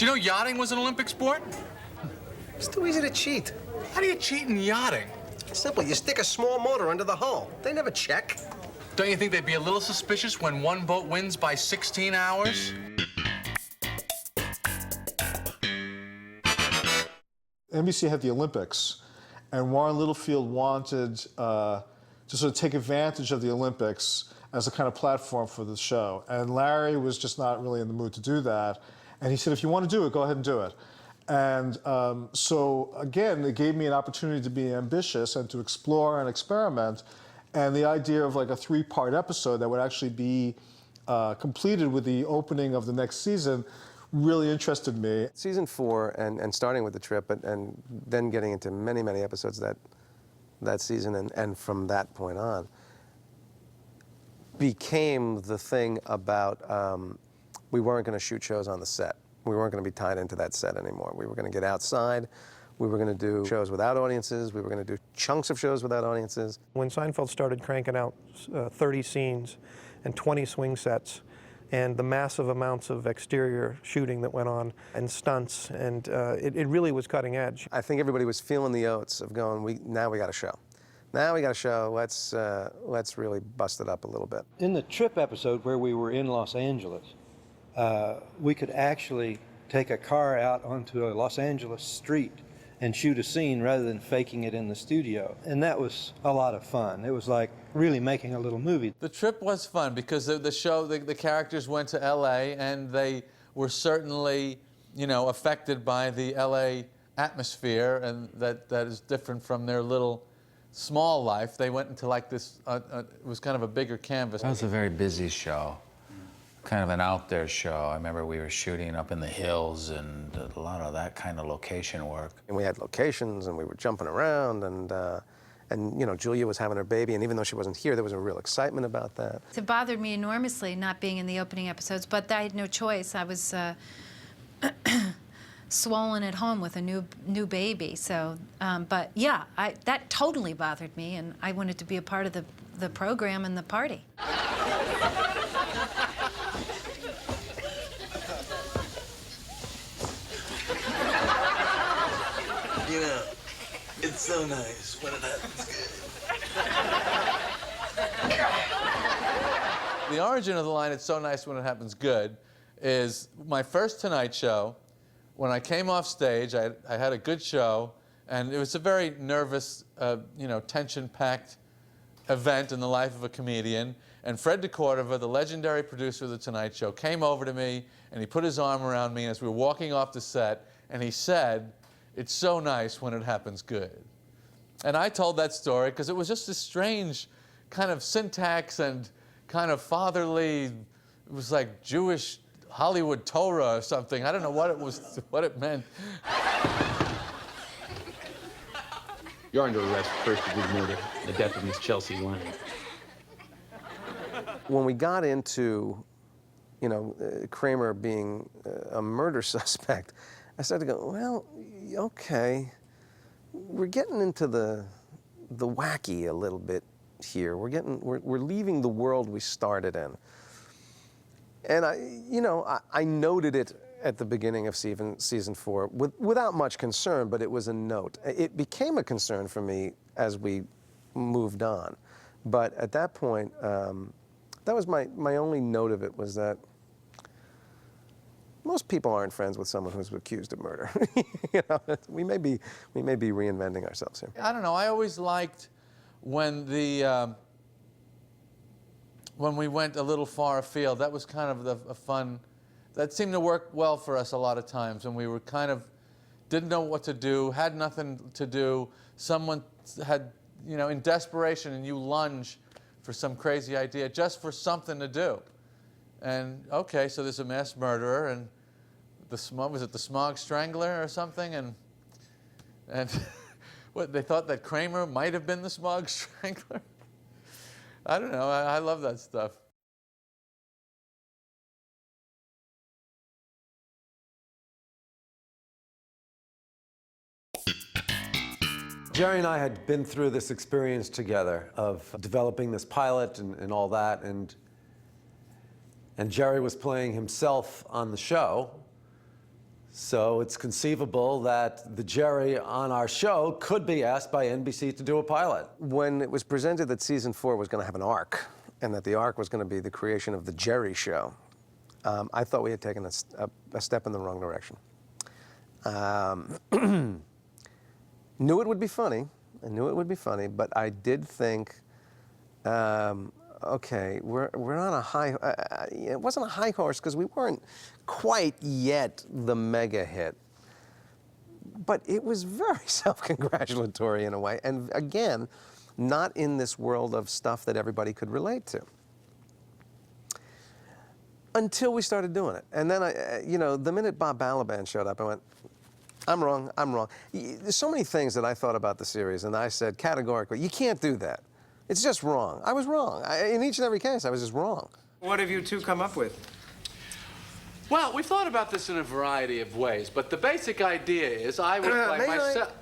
Do you know yachting was an Olympic sport? It's too easy to cheat. How do you cheat in yachting? Simple. You stick a small motor under the hull. They never check. Don't you think they'd be a little suspicious when one boat wins by 16 hours? NBC had the Olympics, and Warren Littlefield wanted to sort of take advantage of the Olympics as a kind of platform for the show. And Larry was just not really in the mood to do that. And he said, if you want to do it, go ahead and do it. And so, again, it gave me an opportunity to be ambitious and to explore and experiment. And the idea of like a 3-part episode that would actually be completed with the opening of the next season really interested me. Season 4, and starting with the trip, and then getting into many, many episodes that season, and from that point on, became the thing about we weren't going to shoot shows on the set. We weren't going to be tied into that set anymore. We were going to get outside. We were going to do shows without audiences. We were going to do chunks of shows without audiences. When Seinfeld started cranking out 30 scenes and 20 swing sets, and the massive amounts of exterior shooting that went on, and stunts, and it really was cutting edge. I think everybody was feeling the oats of going, now we got a show. Now we got a show, let's really bust it up a little bit. In the trip episode where we were in Los Angeles, we could actually take a car out onto a Los Angeles street and shoot a scene rather than faking it in the studio. And that was a lot of fun. It was like really making a little movie. The trip was fun because the show, the characters went to LA and they were certainly, you know, affected by the LA atmosphere, and that is different from their little small life. They went into like this, it was kind of a bigger canvas. That was a very busy show. Kind of an out there show. I remember we were shooting up in the hills and a lot of that kind of location work. And we had locations and we were jumping around, and you know, Julia was having her baby, and even though she wasn't here, there was a real excitement about that. It bothered me enormously not being in the opening episodes, but I had no choice. I was swollen at home with a new baby, so, but yeah, that totally bothered me, and I wanted to be a part of the program and the party. You know, it's so nice when it happens good. The origin of the line, "It's so nice when it happens good," is my first Tonight Show. When I came off stage, I had a good show, and it was a very nervous, you know, tension-packed event in the life of a comedian. And Fred DeCordova, the legendary producer of The Tonight Show, came over to me, and he put his arm around me as we were walking off the set, and he said, "It's so nice when it happens good." And I told that story because it was just a strange kind of syntax and kind of fatherly, it was like Jewish Hollywood Torah or something. I don't know what it was, what it meant. You're under arrest for first-degree murder, the death of Miss Chelsea Lang. When we got into, you know, Kramer being a murder suspect, I started to go, well, okay, we're getting into the wacky a little bit here. We're leaving the world we started in. And I noted it at the beginning of season 4 without much concern, but it was a note. It became a concern for me as we moved on. But at that point, that was my only note of it, was that most people aren't friends with someone who's accused of murder. You know, we may be reinventing ourselves here. I don't know. I always liked when when we went a little far afield. That was kind of a fun. That seemed to work well for us a lot of times when we were kind of didn't know what to do, had nothing to do. Someone had, you know, in desperation, and you lunge for some crazy idea just for something to do. And okay, so there's a mass murderer, and was it the Smog Strangler or something? And what, they thought that Kramer might have been the Smog Strangler? I don't know. I love that stuff. Jerry and I had been through this experience together of developing this pilot and all that, and Jerry was playing himself on the show. So it's conceivable that the Jerry on our show could be asked by NBC to do a pilot. When it was presented that season 4 was going to have an arc, and that the arc was going to be the creation of the Jerry Show, I thought we had taken a step in the wrong direction. Knew it would be funny. I knew it would be funny, but I did think, okay, we're on a high. It wasn't a high horse because we weren't quite yet the mega hit, but it was very self-congratulatory in a way, and again, not in this world of stuff that everybody could relate to. Until we started doing it, and then the minute Bob Balaban showed up, I went, I'm wrong. There's so many things that I thought about the series, and I said categorically, you can't do that. It's just wrong. I was wrong. In each and every case, I was just wrong. What have you two come up with? Well, we've thought about this in a variety of ways, but the basic idea is I would play myself.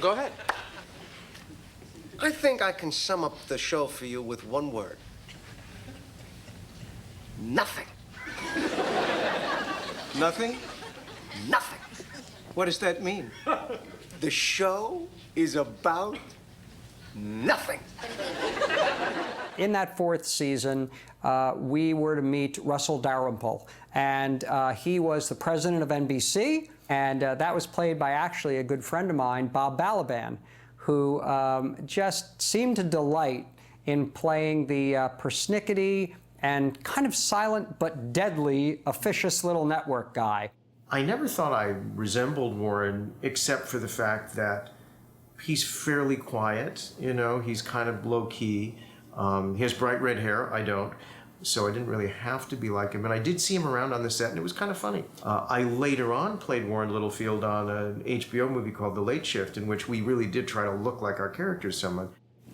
Go ahead. I think I can sum up the show for you with one word. Nothing. Nothing? Nothing. What does that mean? The show is about nothing. In that 4th season, we were to meet Russell Dalrymple, and he was the president of NBC, and that was played by actually a good friend of mine, Bob Balaban, who just seemed to delight in playing the persnickety and kind of silent but deadly officious little network guy. I never thought I resembled Warren, except for the fact that he's fairly quiet, he's kind of low-key. He has bright red hair, I don't, so I didn't really have to be like him. And I did see him around on the set, and it was kind of funny. I later on played Warren Littlefield on an HBO movie called The Late Shift, in which we really did try to look like our characters somewhat.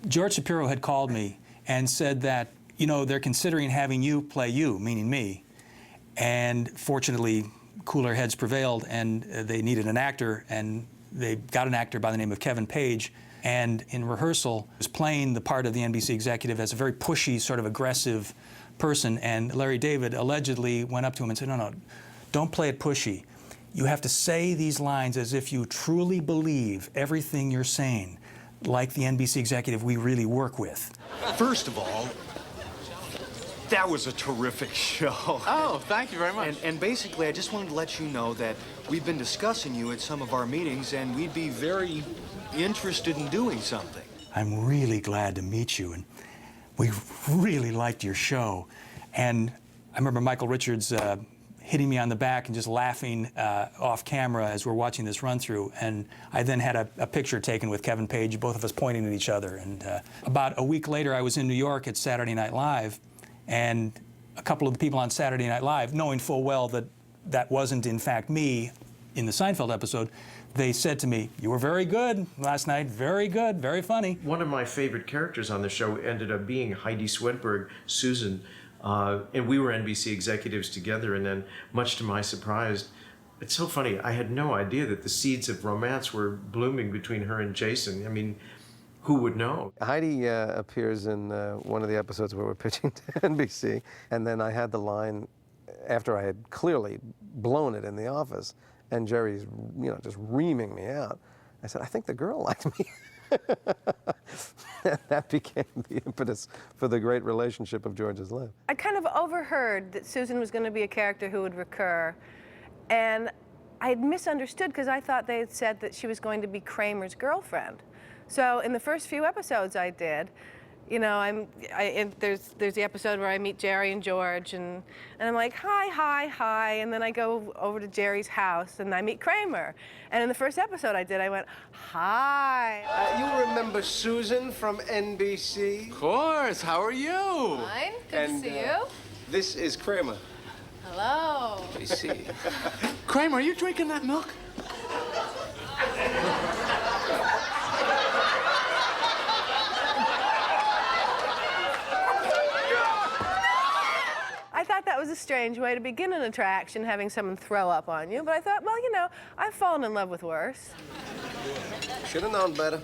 George Shapiro had called me and said that, they're considering having you play you, meaning me. And fortunately, cooler heads prevailed, and they needed an actor, and they got an actor by the name of Kevin Page. And in rehearsal, was playing the part of the NBC executive as a very pushy, sort of aggressive person. And Larry David allegedly went up to him and said, no, don't play it pushy. You have to say these lines as if you truly believe everything you're saying, like the NBC executive we really work with. First of all, that was a terrific show. Oh, thank you very much. And basically, I just wanted to let you know that we've been discussing you at some of our meetings, and we'd be very interested in doing something. I'm really glad to meet you, and we really liked your show. And I remember Michael Richards hitting me on the back and just laughing off camera as we're watching this run-through. And I then had a picture taken with Kevin Page, both of us pointing at each other. And about a week later, I was in New York at Saturday Night Live, and a couple of the people on Saturday Night Live, knowing full well that that wasn't in fact me in the Seinfeld episode, they said to me, "You were very good last night, very good, very funny." One of my favorite characters on the show ended up being Heidi Swedberg, Susan, and we were NBC executives together, and then, much to my surprise, it's so funny, I had no idea that the seeds of romance were blooming between her and Jason. I mean, who would know? Heidi appears in one of the episodes where we're pitching to NBC, and then I had the line after I had clearly blown it in the office, and Jerry's, just reaming me out. I said, "I think the girl liked me." And that became the impetus for the great relationship of George's Live. I kind of overheard that Susan was going to be a character who would recur, and I had misunderstood because I thought they had said that she was going to be Kramer's girlfriend. So in the first few episodes I did, there's the episode where I meet Jerry and George, and I'm like, hi, and then I go over to Jerry's house and I meet Kramer. And in the first episode I did, I went, hi. You remember Susan from NBC? Of course, how are you? Fine, good to see you. This is Kramer. Hello. I see. Kramer, are you drinking that milk? I thought that was a strange way to begin an attraction, having someone throw up on you, but I thought, well, I've fallen in love with worse. Should have known better.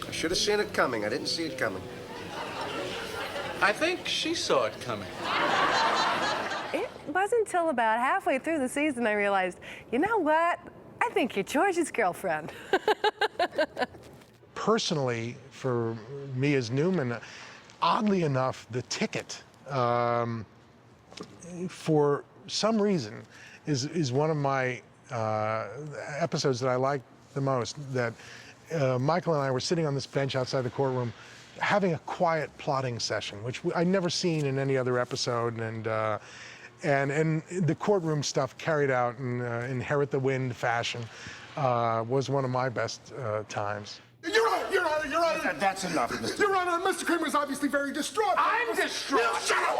I should have seen it coming. I didn't see it coming. I think she saw it coming. It was wasn't until about halfway through the season I realized, you know what? I think you're George's girlfriend. Personally, for me as Newman, oddly enough, the ticket, for some reason, is one of my episodes that I like the most. That Michael and I were sitting on this bench outside the courtroom, having a quiet plotting session, which I'd never seen in any other episode, and the courtroom stuff carried out in Inherit the Wind fashion was one of my best times. Your Honor. That's enough, Mr. Your Honor, Mr. Kramer is obviously very distraught. I'm distraught. Shut up!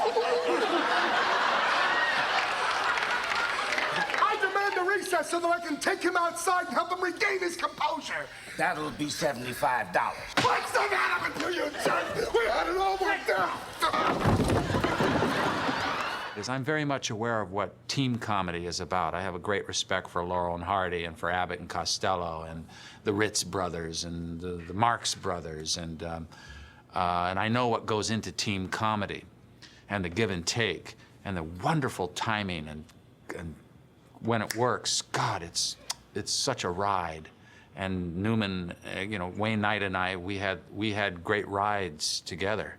I demand a recess so that I can take him outside and help him regain his composure. That'll be $75. What's the matter with you, jerk? We had it all worked out. I'm very much aware of what team comedy is about. I have a great respect for Laurel and Hardy and for Abbott and Costello and the Ritz brothers and the Marx brothers, and I know what goes into team comedy and the give and take and the wonderful timing and when it works, God, it's such a ride. And Newman, you know, Wayne Knight and I, we had great rides together.